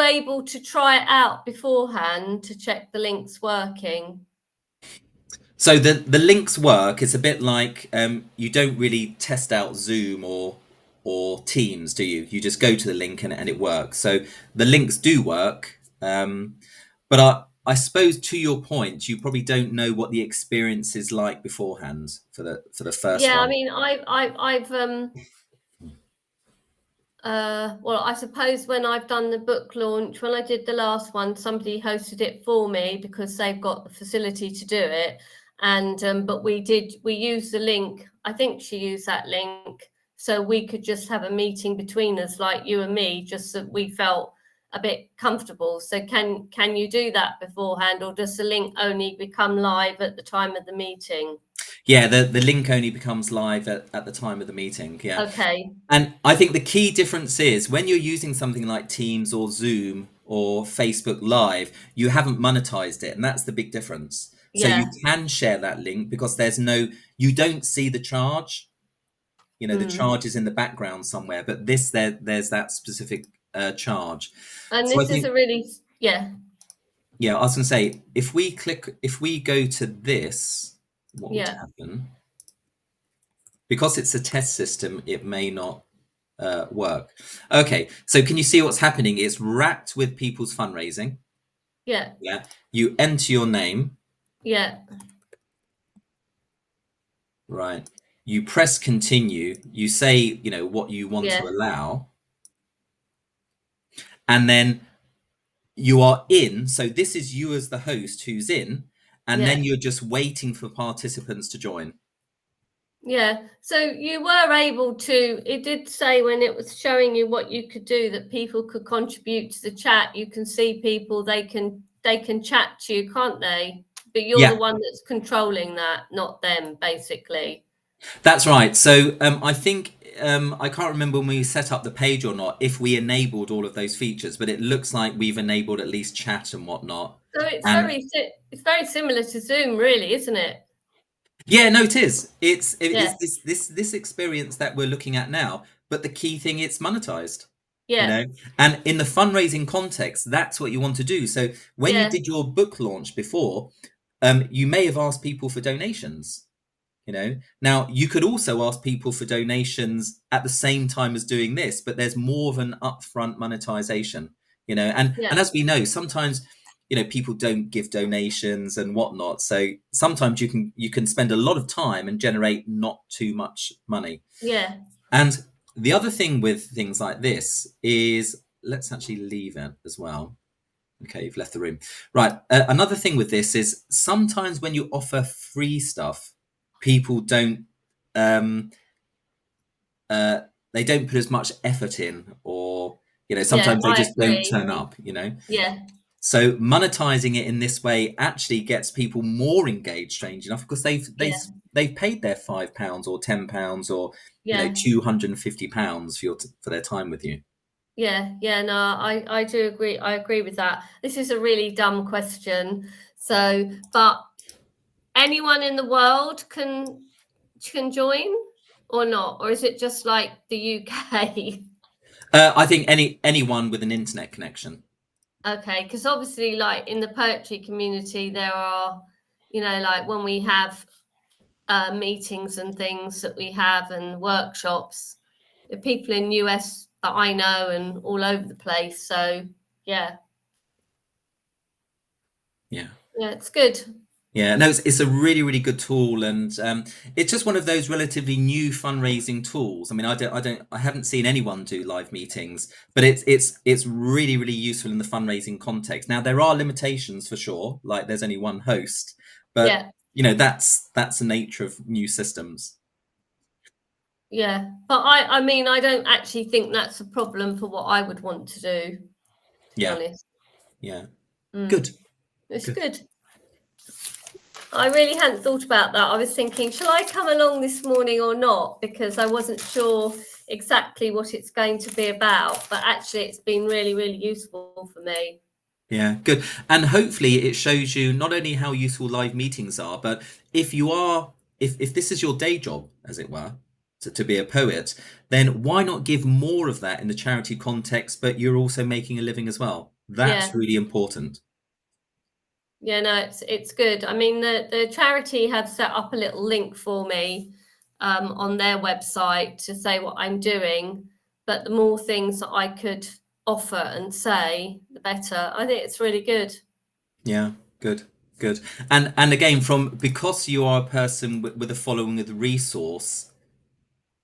able to try it out beforehand to check the link's working? So the links work. It's a bit like you don't really test out Zoom or Teams, do you? You just go to the link and it works. So the links do work, but I suppose to your point, you probably don't know what the experience is like beforehand for the first Yeah, one. I mean, I've well, I suppose when I've done the book launch, when I did the last one, somebody hosted it for me because they've got the facility to do it. And but we used the link. I think she used that link so we could just have a meeting between us, like you and me, just so we felt a bit comfortable. So can you do that beforehand, or does the link only become live at the time of the meeting? Yeah, the link only becomes live at the time of the meeting. Yeah. Okay. And I think the key difference is when you're using something like Teams or Zoom or Facebook Live, you haven't monetized it. And that's the big difference. So you Yeah. can share that link because you don't see the charge. The charge is in the background somewhere, but there's that specific charge. And So I this is think, a really, yeah. yeah, I was going to say, if we go to this, what would Yeah. happen? because it's a test system, it may not work. Okay, so can you see what's happening? It's wrapped with people's fundraising. Yeah. Yeah, you enter your name. Yeah. Right. You press continue. You say, you know, what you want to Yeah. allow, and then you are in. So this is you as the host who's in, and Yeah. then you're just waiting for participants to join. Yeah. So you were able to, it did say when it was showing you what you could do that people could contribute to the chat. You can see people, they can chat to you, can't they? But you're the Yeah, one that's controlling that, not them, basically. that's right. So I think I can't remember when we set up the page or not if we enabled all of those features, but it looks like we've enabled at least chat and whatnot. So it's And very similar to Zoom, really, isn't it? yeah, no, it is. It's Yeah. this experience that we're looking at now, but the key thing, it's monetized. You Yeah. know, and in the fundraising context, that's what you want to do. So when you Yeah. did your book launch before, you may have asked people for donations. You know, now you could also ask people for donations at the same time as doing this, but there's more of an upfront monetization. You know, Yeah. and as we know, sometimes, you know, people don't give donations and whatnot. So sometimes you can spend a lot of time and generate not too much money. Yeah. And the other thing with things like this is, let's actually leave it as well. Okay, you've left the room. Right. Another thing with this is sometimes when you offer free stuff, people don't um, uh, they don't put as much effort in, or you know, Yeah. sometimes they I just don't agree. turn up. You know, Yeah. so monetizing it in this way actually gets people more engaged. Strange enough, because Yeah. they've paid their £5 or £10 or you know Yeah. £250 for their time with you. Yeah, yeah, no, I do agree. I agree with that. This is a really dumb question. So, but anyone in the world can join or not, or is it just like the UK? I think anyone with an internet connection. Okay, because obviously, like in the poetry community, there are, like when we have meetings and things that we have and workshops, the people in US that I know and all over the place. So yeah, Yeah. yeah, it's good. Yeah, no, it's a really, really good tool, and it's just one of those relatively new fundraising tools. I mean, I haven't seen anyone do live meetings, but it's really, really useful in the fundraising context. Now, there are limitations for sure, like there's only one host, but Yeah. you know that's the nature of new systems. Yeah, but I mean, I don't actually think that's a problem for what I would want to do, to be Yeah, honest. yeah, Mm, good, it's good. good. I really hadn't thought about that. I was thinking, shall I come along this morning or not? Because I wasn't sure exactly what it's going to be about. But actually, it's been really, really useful for me. Yeah, good. And hopefully it shows you not only how useful live meetings are, but if you are, if this is your day job, as it were, to be a poet, then why not give more of that in the charity context, but you're also making a living as well? That's Yeah, really important. yeah, no, it's good. I mean, the charity have set up a little link for me on their website to say what I'm doing. But the more things that I could offer and say, the better. I think it's really good. Yeah, good, good. And again, from because you are a person with a following of the resource,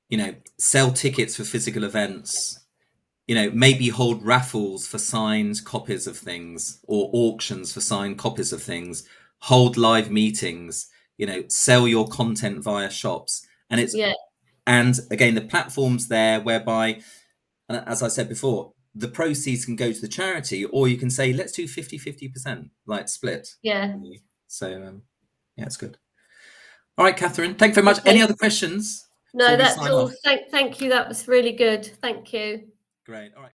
you know, sell tickets for physical events, you know, maybe hold raffles for signed copies of things or auctions for signed copies of things, hold live meetings, you know, sell your content via shops. Yeah, And again, the platform's there whereby, as I said before, the proceeds can go to the charity, or you can say, let's do 50-50%, like split. yeah. So, yeah, it's good. All right, Catherine, thank you very much. Any Okay. other questions No, before we that's sign all. off? Thank you. That was really good. Thank you. Great. All right.